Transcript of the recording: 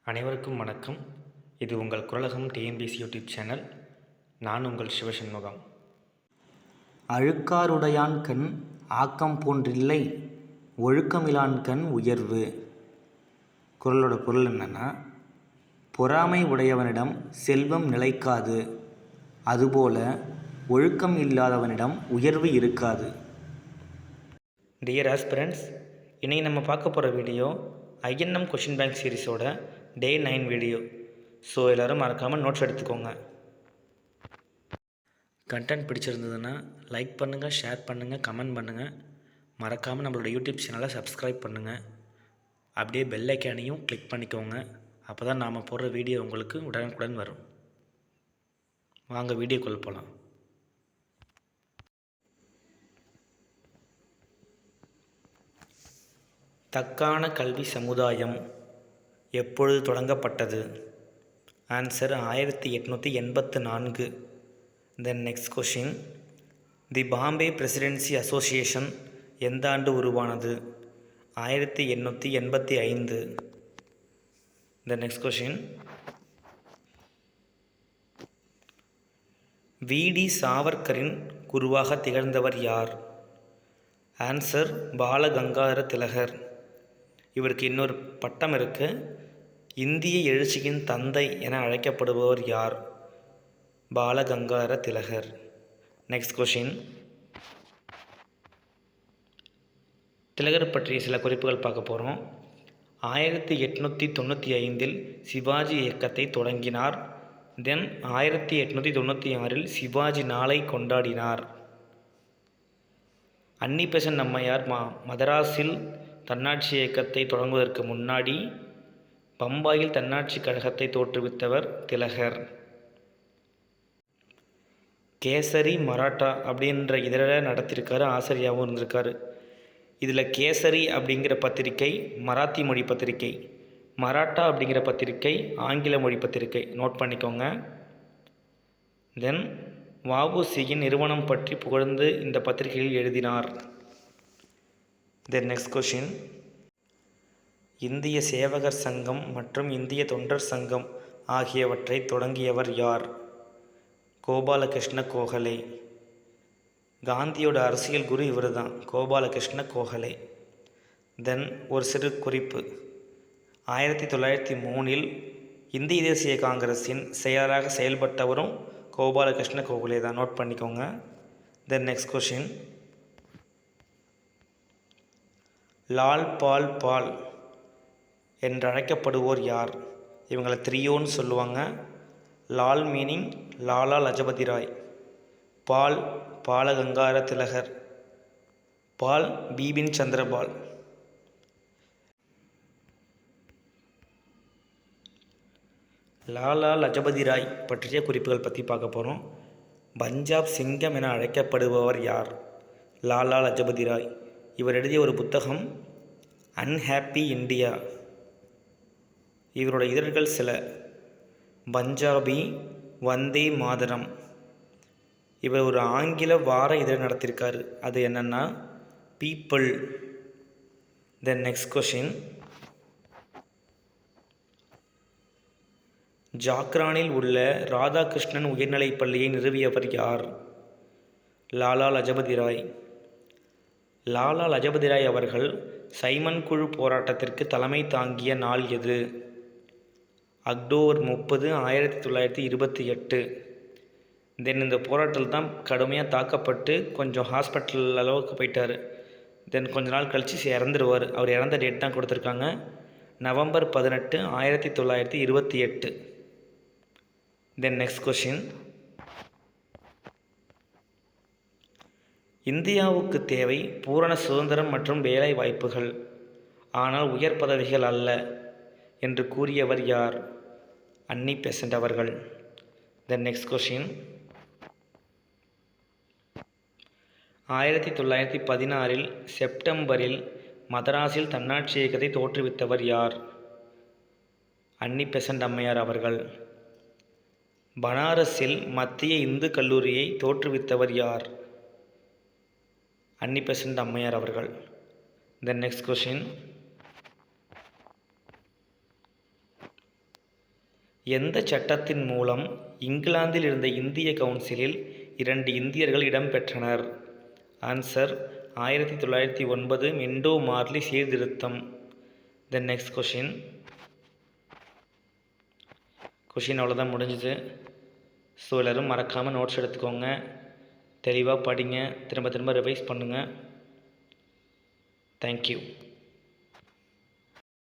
அனைவருக்கும் வணக்கம். இது உங்கள் குரலகம் டிஎன்பிஎஸ்சி யூடியூப் சேனல். நான் உங்கள் சிவசண்முகம். அழுக்காறுடையான் கண் ஆக்கம் போன்றில்லை, ஒழுக்கமிலான் கண் உயர்வு. குறளோட பொருள் என்னென்னா, பொறாமை உடையவனிடம் செல்வம் நிலைக்காது, அதுபோல ஒழுக்கம் இல்லாதவனிடம் உயர்வு இருக்காது. டியர் ஆஸ்பிரண்ட்ஸ், இன்றைக்கி நம்ம பார்க்க போகிற வீடியோ ஐஎன்எம் கொஷின் பேங்க் சீரிஸோட டே 9 வீடியோ. ஸோ எல்லோரும் மறக்காமல் நோட்ஸ் எடுத்துக்கோங்க. கண்டென்ட் பிடிச்சிருந்ததுன்னா லைக் பண்ணுங்கள், ஷேர் பண்ணுங்கள், கமெண்ட் பண்ணுங்கள். மறக்காமல் நம்மளோட யூடியூப் சேனலை சப்ஸ்கிரைப் பண்ணுங்கள். அப்படியே பெல் ஐக்கானையும் கிளிக் பண்ணிக்கோங்க. அப்போ தான் நாம் போடுற வீடியோ உங்களுக்கு உடனுக்குடன் வரும். வாங்க வீடியோக்குள்ளே போகலாம். தக்கான கல்வி சமுதாயம் எப்பொழுது தொடங்கப்பட்டது? ஆன்சர் 1884. தென் நெக்ஸ்ட் கொஷின், தி பாம்பே பிரசிடென்சி அசோசியேஷன் எந்த ஆண்டு உருவானது? 1885. Then next question, வி.டி. சாவர்கரின் குருவாக திகழ்ந்தவர் யார்? ஆன்சர் பாலகங்காதர திலகர். இவருக்கு இன்னொரு பட்டம் இருக்கு. இந்திய எழுச்சியின் தந்தை என அழைக்கப்படுபவர் யார்? பாலகங்காதர திலகர். நெக்ஸ்ட் கொஷின், திலகர் பற்றிய சில குறிப்புகள் பார்க்க போகிறோம். 1895 சிவாஜி இயக்கத்தை தொடங்கினார். தென் 1896 சிவாஜி நாளை கொண்டாடினார். அன்னி பெசன்ட் அம்மையார் மதராஸில் தன்னாட்சி இயக்கத்தை தொடங்குவதற்கு முன்னாடி பம்பாயில் தன்னாட்சி கழகத்தை தோற்றுவித்தவர் திலகர். கேசரி மராட்டா அப்படின்ற இதழை நடத்தியிருக்காரு, ஆசிரியராகவும் இருந்திருக்காரு. இதில் கேசரி அப்படிங்கிற பத்திரிகை மராத்தி மொழி பத்திரிகை, மராட்டா அப்படிங்கிற பத்திரிகை ஆங்கில மொழி பத்திரிகை. நோட் பண்ணிக்கோங்க. தென் வ.உ.சி.யின் நிறுவனம் பற்றி புகழ்ந்து இந்த பத்திரிகையில் எழுதினார். தென் நெக்ஸ்ட் கொஷின், இந்திய சேவகர் சங்கம் மற்றும் இந்திய தொண்டர் சங்கம் ஆகியவற்றை தொடங்கியவர் யார்? கோபாலகிருஷ்ண கோகலே. காந்தியோட அரசியல் குரு இவர் தான், கோபாலகிருஷ்ண கோகலே. தென் ஒரு சிறு குறிப்பு, 1903 இந்திய தேசிய காங்கிரஸின் செயலராக செயல்பட்டவரும் கோபாலகிருஷ்ண கோகலே தான். நோட் பண்ணிக்கோங்க. தென் நெக்ஸ்ட் கொஷின், லால் பால் பால் என்றழைக்கப்படுவோர் யார்? இவங்களை த்ரீயோன்னு சொல்லுவாங்க. லால் மீனிங் லாலா லஜபதி ராய், பால் பாலகங்காதர திலகர், பால் பிபின் சந்திரபால். லாலா லஜபதி ராய் பற்றிய குறிப்புகள் பற்றி பார்க்க போகிறோம். பஞ்சாப் சிங்கம் என அழைக்கப்படுபவர் யார்? லாலா லஜபதி ராய். இவர் எழுதிய ஒரு புத்தகம் அன்ஹாப்பி இந்தியா. இவரோட இதழ்கள் சில: பஞ்சாபி, வந்தே மாதரம். இவர் ஒரு ஆங்கில வார இதழ் நடத்தியிருக்காரு. அது என்னென்னா பீப்பிள். தென் நெக்ஸ்ட் கொஷின், ஜாக்ரானில் உள்ள ராதாகிருஷ்ணன் உயர்நிலைப் பள்ளியை நிறுவியவர் யார்? லாலா லஜபதி ராய். லாலா லஜபதி ராய் அவர்கள் சைமன் குழு போராட்டத்திற்கு தலைமை தாங்கிய நாள் எது? அக்டோபர் 30, 1928. தென் இந்த போராட்டத்தில் தான் கடுமையாக தாக்கப்பட்டு கொஞ்சம் ஹாஸ்பிட்டல் அளவுக்கு போயிட்டார். தென் கொஞ்ச நாள் கழித்து இறந்துடுவார். அவர் இறந்த டேட் தான் கொடுத்துருக்காங்க, நவம்பர் 18, 1928. தென் நெக்ஸ்ட் கொஷின், இந்தியாவுக்கு தேவை பூரண சுதந்திரம் மற்றும் வேலை வாய்ப்புகள், ஆனால் உயர் பதவிகள் அல்ல என்று கூறியவர் யார்? அன்னி பெசன்ட் அவர்கள். தென் நெக்ஸ்ட் கொஷின், 1916 செப்டம்பரில் மதராஸில் தன்னாட்சி இயக்கத்தை தோற்றுவித்தவர் யார்? அன்னி பெசன்ட் அம்மையார் அவர்கள். பனாரஸில் மத்திய இந்து கல்லூரியை தோற்றுவித்தவர் யார்? அன்னி பெசன்ட் அம்மையார் அவர்கள். தென் நெக்ஸ்ட் கொஷின், எந்த சட்டத்தின் மூலம் இங்கிலாந்தில் இருந்த இந்திய கவுன்சிலில் 2 இந்தியர்கள் இடம்பெற்றனர்? ஆன்சர் 1909 மிண்டோ மார்லி சீர்திருத்தம். தென் நெக்ஸ்ட் கொஷின் அவ்வளோதான் முடிஞ்சுது. ஸோ எல்லோரும் மறக்காமல் நோட்ஸ் எடுத்துக்கோங்க, தெளிவாக படிங்க, திரும்ப திரும்ப ரிவைஸ் பண்ணுங்கள். தேங்க்யூ.